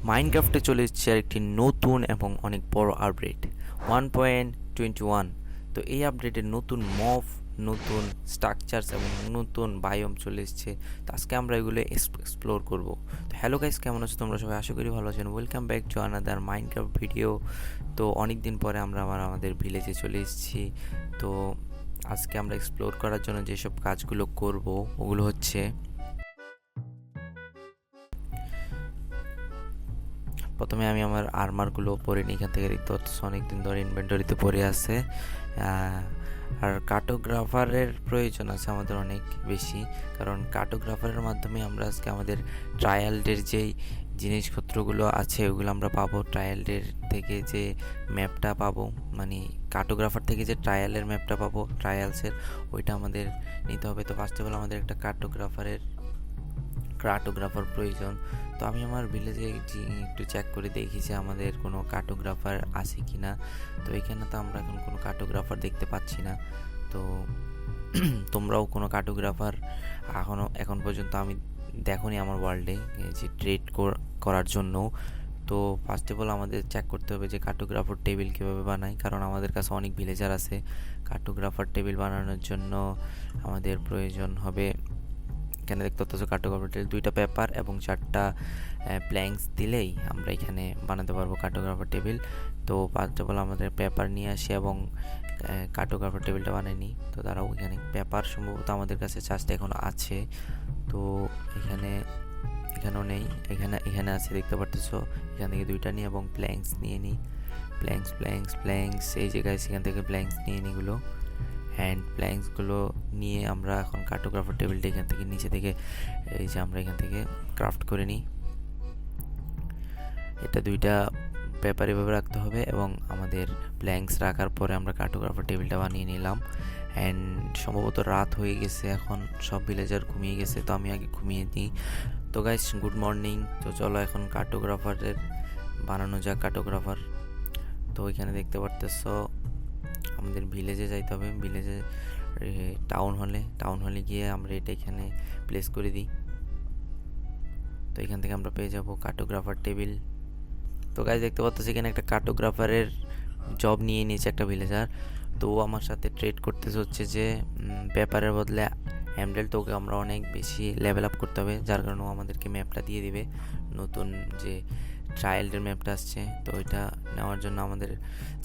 মাইনক্রাফটে চলে এসেছে আরেকটি নতুন এবং অনেক বড় আপডেট 1.21। তো এই আপডেটের নতুন মব, নতুন স্ট্রাকচারস এবং নতুন বায়োম চলে এসেছে। তো আজকে আমরা এগুলো এক্সপ্লোর করব। তো হ্যালো গাইস, কেমন আছো তোমরা সবাই? আশা করি ভালো আছেন। Welcome back to another Minecraft video. তো অনেক দিন পরে আমরা আমাদের ভিলেজে চলে এসেছি। তো আজকে আমরা এক্সপ্লোর করার জন্য যেসব কাজগুলো করব ওগুলো হচ্ছে, প্রথমে আমি আমার আর্মারগুলো পরে নিই। এখান থেকে দেখতে পাচ্ছি অনেকদিন ধরে ইনভেন্টরিতে পড়ে আছে। আর কার্টোগ্রাফারের প্রয়োজন আছে আমাদের অনেক বেশি, কারণ কার্টোগ্রাফারের মাধ্যমে আমরা আজকে আমাদের ট্রায়ালদের যেই জিনিসপত্রগুলো আছে ওগুলো আমরা পাবো। ট্রায়ালদের থেকে যে ম্যাপটা পাবো, মানে কার্টোগ্রাফার থেকে যে ট্রায়ালের ম্যাপটা পাবো, ট্রায়ালসের ওইটা আমাদের নিতে হবে। তো ফার্স্ট অফ অল আমাদের একটা কার্টোগ্রাফার প্রয়োজন। তো আমি আমার ভিলেজে একটু চেক করে দেখি যে আমাদের কোনো কার্টোগ্রাফার আছে কি না। তো এখানে তো আমরা এখন কোনো কার্টোগ্রাফার দেখতে পাচ্ছি না। তো তোমরাও কোনো কার্টোগ্রাফার এখন পর্যন্ত আমি দেখোনি আমার ওয়ার্ল্ডে যে ট্রেড করার জন্য। তো ফার্স্ট অফ অল আমাদের চেক করতে হবে যে কার্টোগ্রাফার টেবিল কীভাবে বানায়, কারণ আমাদের কাছে অনেক ভিলেজার আছে। কার্টোগ্রাফার টেবিল বানানোর জন্য আমাদের প্রয়োজন হবে, এখানে দেখতে পাচ্ছ কার্টোগ্রাফার টেবিল, 2টা পেপার এবং 4টা প্ল্যাঙ্কস দিলেই আমরা এখানে বানাতে পারবো কার্টোগ্রাফার টেবিল। তো ফার্স্ট অফ অল আমাদের পেপার নিয়ে আসি এবং কার্টোগ্রাফার টেবিলটা বানিয়ে নিই। তো তারাও এখানে পেপার সম্ভবত আমাদের কাছে 4টা এখন আছে। তো এখানেও নেই, এখানে আছে দেখতে পারতেছো। এখান থেকে 2টা নিই এবং প্ল্যাঙ্কস নিয়ে নিই। প্ল্যাঙ্কস এই জায়গায় এখান থেকে প্ল্যাঙ্কস নিয়ে নিই গুলো। হ্যান্ড প্ল্যাঙ্কসগুলো নিয়ে আমরা এখন কার্টোগ্রাফার টেবিলটা এখান থেকে নিচে থেকে এই যে আমরা এখান থেকে ক্রাফট করে নিই। এটা 2টা পেপার এভাবে রাখতে হবে এবং আমাদের প্ল্যাঙ্কস রাখার পরে আমরা কার্টোগ্রাফার টেবিলটা বানিয়ে নিলাম। অ্যান্ড সম্ভবত রাত হয়ে গেছে, এখন সব ভিলেজার ঘুমিয়ে গেছে, তো আমি আগে ঘুমিয়ে দিই। তো গাইস, গুড মর্নিং। তো চলো এখন কার্টোগ্রাফারের বানানো যাক কার্টোগ্রাফার। তো এখানে দেখতে পারতেছো আমাদের ভিলেজে যাইতে হবে। ভিলেজে টাউন হলে গিয়ে আমরা এটা এখানে প্লেস করে দিই। তো এখান থেকে আমরা পেয়ে যাব কার্টোগ্রাফার টেবিল। তো গাইস, দেখতে পাচ্ছ এখানে একটা কার্টোগ্রাফারের জব নিয়ে নিয়েছে একটা ভিলেজার। তো আমার সাথে ট্রেড করতেছে হচ্ছে যে পেপারের বদলে হ্যামডেল। তো ওকে আমরা অনেক বেশি লেভেল আপ করতে হবে, যার কারণে ও আমাদেরকে ম্যাপটা দিয়ে দিবে, নতুন যে ট্রায়ালের ম্যাপটা আসছে। তো ওইটা নেওয়ার জন্য আমাদের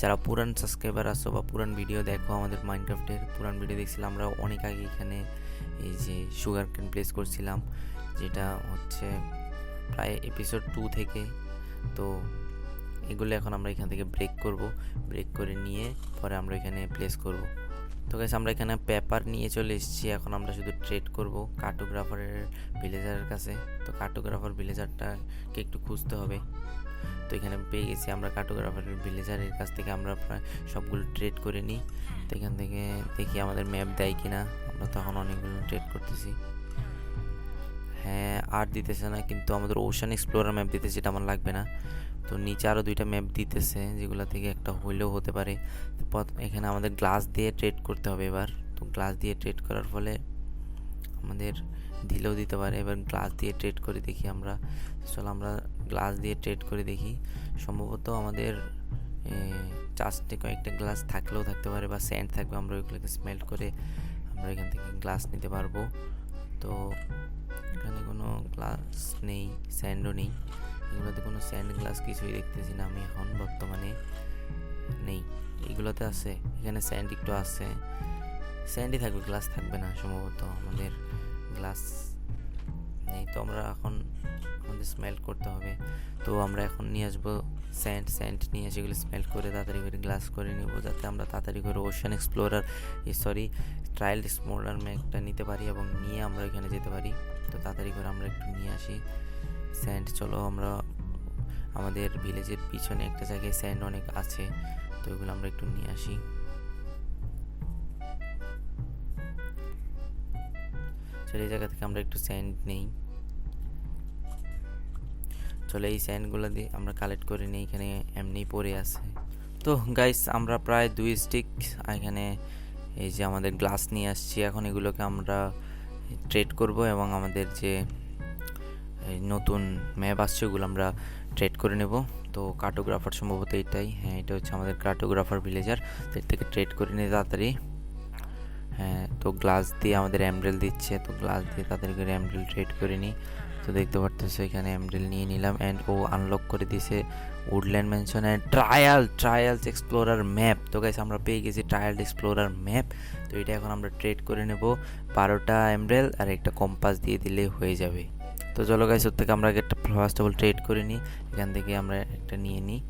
যারা পুরান সাবস্ক্রাইবার আসো বা পুরান ভিডিও দেখো, আমাদের মাইনক্রাফটের পুরান ভিডিও দেখছিলাম আমরা অনেক আগে, এখানে এই যে সুগার কেন প্লেস করছিলাম, যেটা হচ্ছে প্রায় এপিসোড 2 থেকে। তো এগুলো এখন আমরা এখান থেকে ব্রেক করে নিয়ে পরে আমরা এখানে প্লেস করব। তো গাইস, আমরা এখানে পেপার নিয়ে চলে এসেছি। এখন আমরা শুধু ট্রেড করব কার্টোগ্রাফারের ভিলেজারের কাছে। তো কার্টোগ্রাফার ভিলেজারটাকে একটু খুঁজতে হবে। তো এখানে পেয়ে গেছি আমরা কার্টোগ্রাফারের ভিলেজারের কাছ থেকে আমরা প্রায় সবগুলো ট্রেড করে নিই। তো এখান থেকে দেখি আমাদের ম্যাপ দেয় কিনা। আমরা তো এখন অনেকগুলো ট্রেড করতেছি। হ্যাঁ, আর দিতেছে না, কিন্তু আমাদের ওশান এক্সপ্লোরার ম্যাপ দিতেছে, যেটা আমার লাগবে না। তো নিচে আরও 2টা ম্যাপ দিতেছে, যেগুলো থেকে একটা হইলেও হতে পারে। এখানে আমাদের গ্লাস দিয়ে ট্রেড করতে হবে এবার। তো গ্লাস দিয়ে ট্রেড করার ফলে আমাদের দিলেও দিতে পারে। এবার গ্লাস দিয়ে ট্রেড করে দেখি আমরা। চলো আমরা গ্লাস দিয়ে ট্রেড করে দেখি। সম্ভবত আমাদের চাষতে কয়েকটা গ্লাস থাকলেও থাকতে পারে বা স্যান্ড থাকবে, আমরা ওইগুলোকে স্মেল্ট করে আমরা এখান থেকে গ্লাস নিতে পারবো। তো এখানে কোনো গ্লাস নেই, স্যান্ডও নেই। এগুলোতে কোনো স্যান্ড গ্লাস কিছুই দেখতেছি না আমি এখন বর্তমানে, নেই। এইগুলোতে আছে, এখানে স্যান্ড একটু আছে, স্যান্ডই থাকবে, গ্লাস থাকবে না সম্ভবত। আমাদের গ্লাস নেই, তো আমরা এখন আমাদের স্মেল্ট করতে হবে। তো আমরা এখন নিয়ে আসবো স্যান্ড নিয়ে সেগুলো স্মেল্ট করে তাড়াতাড়ি করে গ্লাস করে নিব, যাতে আমরা তাড়াতাড়ি করে ওশান এক্সপ্লোরার ট্রায়াল এক্সপ্লোরার ম্যাপটা নিতে পারি এবং নিয়ে আমরা এখানে যেতে পারি। তো তাড়াতাড়ি করে আমরা একটু নিয়ে আসি স্যান্ড। চলো আমরা আমাদের ভিলেজের পিছনে একটা জায়গায় স্যান্ড অনেক আছে, তো এগুলো আমরা একটু নিয়ে আসি। চলো এই জায়গা থেকে আমরা একটু স্যান্ড নেই। চলো এই স্যান্ডগুলো দিয়ে আমরা কালেক্ট করে নিই, এখানে এমনি পড়ে আছে। তো গাইস, আমরা প্রায় 2 স্টিক এখানে এই যে আমাদের গ্লাস নিয়ে আসছি। এখন এগুলোকে আমরা ট্রেড করব এবং আমাদের যে এই নতুন ম্যাপ আসছে, ওগুলো আমরা ট্রেড করে নেব। তো কার্টোগ্রাফার সম্ভবত এটাই, হ্যাঁ এটা হচ্ছে আমাদের কার্টোগ্রাফার ভিলেজার। তো এর থেকে ট্রেড করে নিই তাড়াতাড়ি। হ্যাঁ, তো গ্লাস দিয়ে আমাদের এমব্রেল দিচ্ছে, তো গ্লাস দিয়ে তাড়াতাড়ি করে এমব্রেল ট্রেড করে নিই। তো দেখতে পারতেছো এখানে এমব্রেল নিয়ে নিলাম, অ্যান্ড ও আনলক করে দিয়েছে woodland mansion and trials explorer map. তো গাইস আমরা পেয়ে গেছি ট্রায়াল এক্সপ্লোরার ম্যাপ। তো এটা এখন আমরা ট্রেড করে নেব 12টা এমব্রেল আর একটা কম্পাস দিয়ে দিলে হয়ে যাবে। তো চলো গাইস ওর থেকে আমরা একটা ফার্স্ট অফ অল ট্রেড করে নিই, এখান থেকে আমরা একটা নিয়ে নিই।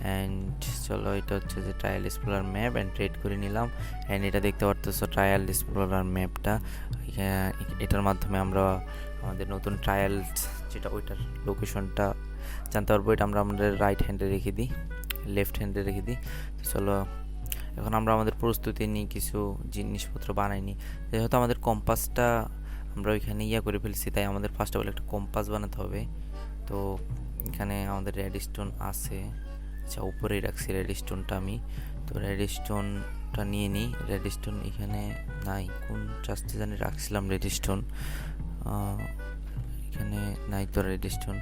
অ্যান্ড চলো এটা হচ্ছে যে trial explorer map, and trade করে নিলাম। অ্যান্ড এটা দেখতে পারতেছো ট্রায়াল এক্সপ্লোরার ম্যাপটা, এটার মাধ্যমে আমরা আমাদের নতুন ট্রায়ালস যেটা ওইটার লোকেশনটা জানতে পারবো। এটা আমরা আমাদের রাইট হ্যান্ডে রেখে দিই, লেফট হ্যান্ডে রেখে দিই। তো চলো এখন আমরা আমাদের প্রস্তুতি নিই, কিছু জিনিসপত্র বানাই নিই। যেহেতু আমাদের কম্পাসটা আমরা ওইখানে করে ফেলছি, তাই আমাদের ফার্স্ট অফ অল একটা কম্পাস বানাতে হবে। তো এখানে আমাদের রেড স্টোন আছে, আচ্ছা উপরেই রাখছি রেড স্টোনটা আমি। তো রেড স্টোনটা নিয়ে নিই। রেড স্টোন এখানে নাই, কোন চাষতে জানি রাখছিলাম রেড স্টোন, এখানে নাই তো রেড স্টোন।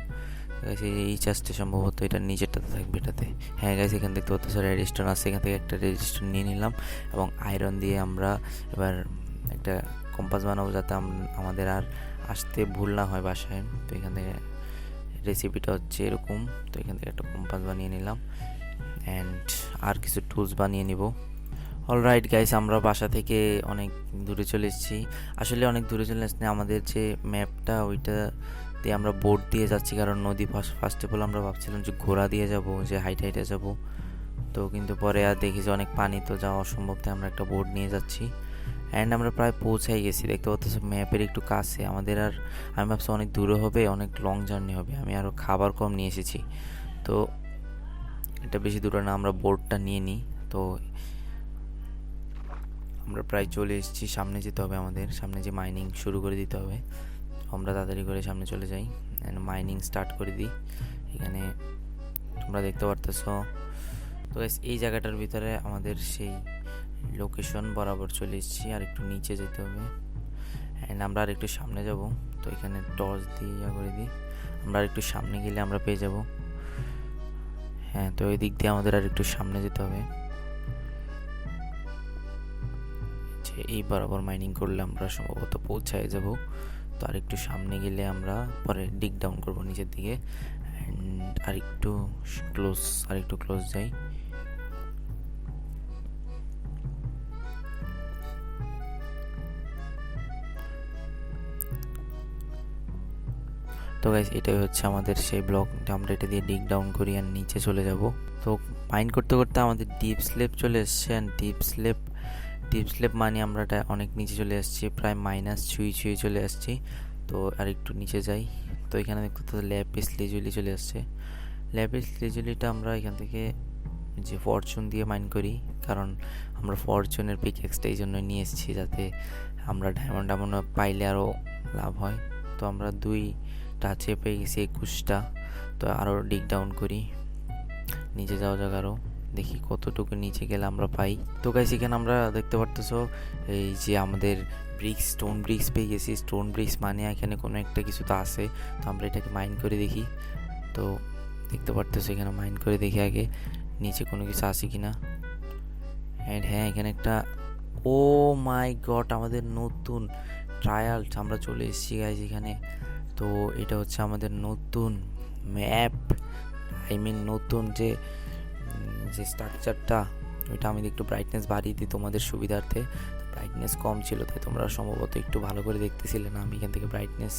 এই চাষটা সম্ভবত এটার নিচেরটাতে থাকবে, এটাতে। হ্যাঁ গাইস এখান থেকে তো রেড স্টোন আছে, এখান থেকে একটা রেড স্টোন নিয়ে নিলাম এবং আয়রন দিয়ে আমরা এবার একটা কম্পাস বানাবো, যাতে আমাদের আর আসতে ভুল না হয় বাসায়। তো এখান থেকে রেসিপিটা হচ্ছে এরকম। তো এখান থেকে একটা কম্পাস বানিয়ে নিলাম, অ্যান্ড আর কিছু টুলস বানিয়ে নিব। অলরাইট গাইস আমরা বাসা থেকে অনেক দূরে চলে এসেছি। আসলে অনেক দূরে চলে এসেছি, আমাদের যে ম্যাপটা ওইটা দিয়ে আমরা বোট দিয়ে যাচ্ছি, কারণ নদী ফার্স্ট অফ অল আমরা ভাবছিলাম যে ঘোড়া দিয়ে যাব, যে হাইটে যাব। তো কিন্তু পরে আর দেখি যে অনেক পানি, তো যাওয়া অসম্ভব, তাই আমরা একটা বোট নিয়ে যাচ্ছি। অ্যান্ড আমরা প্রায় পৌঁছাই গেছি, দেখতে পাচ্ছি ম্যাপের একটু কাছে আমাদের। আর আমি ভাবছি অনেক দূরে হবে, অনেক লং জার্নি হবে, আমি আরও খাবার কম নিয়ে এসেছি। তো এটা বেশি দূরে না, আমরা বোটটা নিয়ে নিই। তো আমরা প্রায় চলে এসেছি, সামনে যেতে হবে আমাদের, সামনে যে মাইনিং শুরু করে দিতে হবে। আমরা তাড়াতাড়ি করে সামনে চলে যাই, অ্যান্ড মাইনিং স্টার্ট করে দিই। এখানে তোমরা দেখতে পারতেছো। তো এই জায়গাটার ভিতরে আমাদের সেই লোকেশন বরাবর চলে এসেছি, আর একটু নিচে যেতে হবে, অ্যান্ড আমরা আর একটু সামনে যাব। তো এখানে টর্চ দিয়ে করে দিই, আমরা আর একটু সামনে গেলে আমরা পেয়ে যাব। হ্যাঁ, তো এই দিক দিয়ে আমাদের আর একটু সামনে যেতে হবে, যে এই বরাবর মাইনিং করলে আমরা সম্ভবত পৌঁছায় যাব। তো আর একটু সামনে গেলে আমরা পরে ডিগ ডাউন করব নিচের দিকে, অ্যান্ড আর একটু ক্লোজ যাই। তো গাইস এটাই হচ্ছে আমাদের সেই ব্লকটা, আমরা এটা দিয়ে ডিগ ডাউন করি আর নিচে চলে যাব। তো মাইন করতে করতে আমাদের ডিপ স্লেপ চলে এসছে, অ্যান্ড ডিপ স্লেপ মানে আমরা অনেক নিচে চলে আসছি, প্রায় মাইনাস ছুঁই চলে আসছি। তো আর একটু নিচে যাই। তো এখানে দেখতে তো ল্যাপিস লেজুলি চলে আসছে। ল্যাপিস লেজুলিটা আমরা এখান থেকে যে ফরচুন দিয়ে মাইন করি, কারণ আমরা ফরচুনের পিকএক্সটা এই জন্য নিয়ে এসেছি, যাতে আমরা ডায়মন্ড পাইলে আরও লাভ হয়। তো আমরা 2টা পেয়ে গেছি 21টা। তো আরও ডিগ ডাউন করি, নিচে যাওয়া যাক আরও, দেখি কতটুকু নিচে গেলে আমরা পাই। তো গাইস এখানে আমরা দেখতে পারতেছো এই যে আমাদের স্টোন ব্রিক্স পেয়ে গেছি। স্টোন ব্রিক্স মানে এখানে কোনো একটা কিছু তো আছে, তো আমরা এটাকে মাইন করে দেখি। তো দেখতে পারতেছো এখানে মাইন করে দেখি আগে নিচে কোনো কিছু আছে কিনা। অ্যান্ড হ্যাঁ, এখানে একটা, ও মাই গড, আমাদের নতুন ট্রায়ালস, আমরা চলে এসেছি গাইস এখানে। তো এটা হচ্ছে আমাদের নতুন ম্যাপ, নতুন যে স্ট্রাকচারটা, ওইটা আমি একটু ব্রাইটনেস বাড়িয়ে দিই তোমাদের সুবিধার্থে। ব্রাইটনেস কম ছিল, তাই তোমরা সম্ভবত একটু ভালো করে দেখতেছিলে না। আমি এখান থেকে ব্রাইটনেস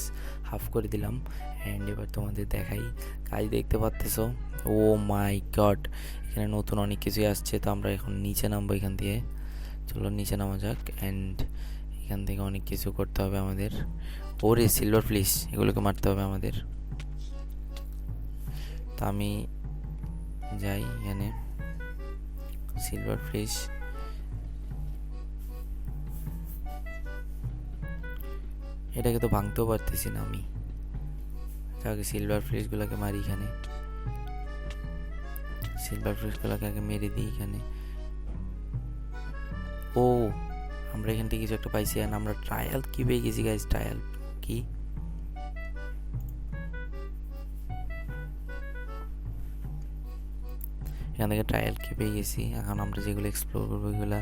হাফ করে দিলাম, অ্যান্ড এবার তোমাদের দেখাই। কাজ দেখতে পাচ্তেছো, ও মাই গড, এখানে নতুন অনেক কিছুই আসছে। তো আমরা এখন নিচে নামবো এখান দিয়ে, চলো নিচে নামা যাক। অ্যান্ড এখান থেকে অনেক কিছু করতে হবে আমাদের। ওরে সিলভার ফিশ, এগুলোকে মারতে হবে আমাদের। তো আমি যাই এখানে, সিলভার ফিশ, এটাকে তো ভাঙতেও পারতেছি না আমি। আগে সিলভার ফিশগুলোকে মারি, এখানে সিলভার ফিশগুলোকে আগে মেরে দিই এখানে। ও আমরা এখান থেকে কিছু একটা পাইছি, আর আমরা ট্রায়াল কি পেয়ে গেছি গাইস। ট্রায়াল কি, এখান থেকে ট্রায়াল কি পেয়ে গেছি। এখন আমরা যেগুলো এক্সপ্লোর করবো ওইগুলো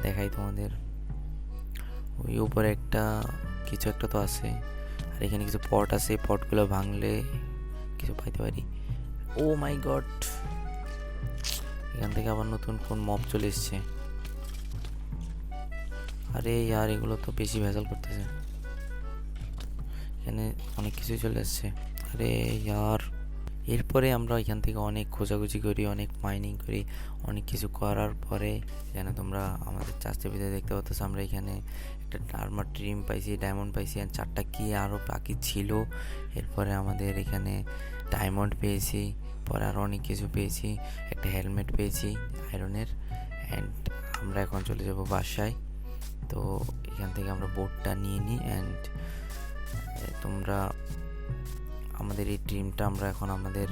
দেখাই তোমাদের। ওই উপরে একটা কিছু একটা তো আছে, আর এখানে কিছু পট আছে, এই পটগুলো ভাঙলে কিছু পাইতে পারি। ও মাই গড, এখান থেকে আবার নতুন কোন মব চলে এসছে। আরে ইয়ার, এগুলো তো বেশি ভেজাল করতেছে। এখানে অনেক কিছুই চলে আসছে। আরে ইয়ার, এরপরে আমরা এখান থেকে অনেক খোঁজাখুঁজি করি, অনেক মাইনিং করি, অনেক কিছু করার পরে এখানে তোমরা আমাদের চাষের ভিতরে দেখতে পাচ্ছ আমরা এখানে একটা আর্মার ট্রিম পাইছি, ডায়মন্ড পাইছি, আর 4টা কি আরও বাকি ছিল। এরপরে আমাদের এখানে ডায়মন্ড পেয়েছি, পরে আরও অনেক কিছু পেয়েছি, একটা হেলমেট পেয়েছি আয়রনের। অ্যান্ড আমরা এখন চলে যাব বাসায়। তো এখান থেকে আমরা বোটটা নিয়ে নিই। অ্যান্ড তোমরা আমাদের এই ড্রিমটা আমরা এখন আমাদের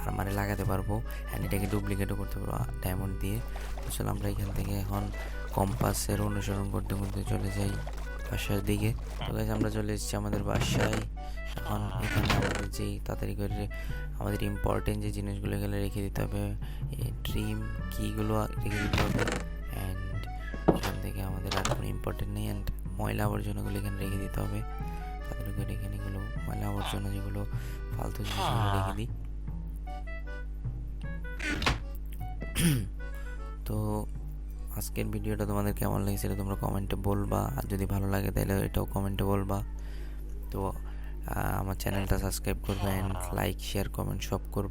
আর্মারে লাগাতে পারবো, অ্যান্ড এটাকে ডুপ্লিকেটও করতে পারবো ডায়মন্ড দিয়ে। আসলে আমরা এখান থেকে এখন কম্পাসের অনুসরণ করতে করতে চলে যাই বাসার দিকে। তো গাইস, আমরা চলে এসেছি আমাদের বাসায়। এখন এখানে আমাদের যেই তাড়াতাড়ি করে আমাদের ইম্পর্টেন্ট যে জিনিসগুলো এগুলো রেখে দিতে হবে, এই ড্রিম কিগুলো রেখে দিতে হবে। অ্যান্ড এখান থেকে আমাদের আর কোনো ইম্পর্টেন্ট নেই। অ্যান্ড ময়লা আবর্জনাগুলো এখানে রেখে দিতে হবে তাড়াতাড়ি করে। এখানে এগুলো ময়লা আবর্জনা যেগুলো ফালতু জিনিসগুলো রেখে দিই। তো আজকের ভিডিওটা তোমাদের কেমন লাগছে এটা তোমরা কমেন্টে বলবা, আর যদি ভালো লাগে তাহলে এটাও কমেন্টে বলবা। তো আমার চ্যানেলটা সাবস্ক্রাইব করবে, অ্যান্ড লাইক শেয়ার কমেন্ট সব করবে।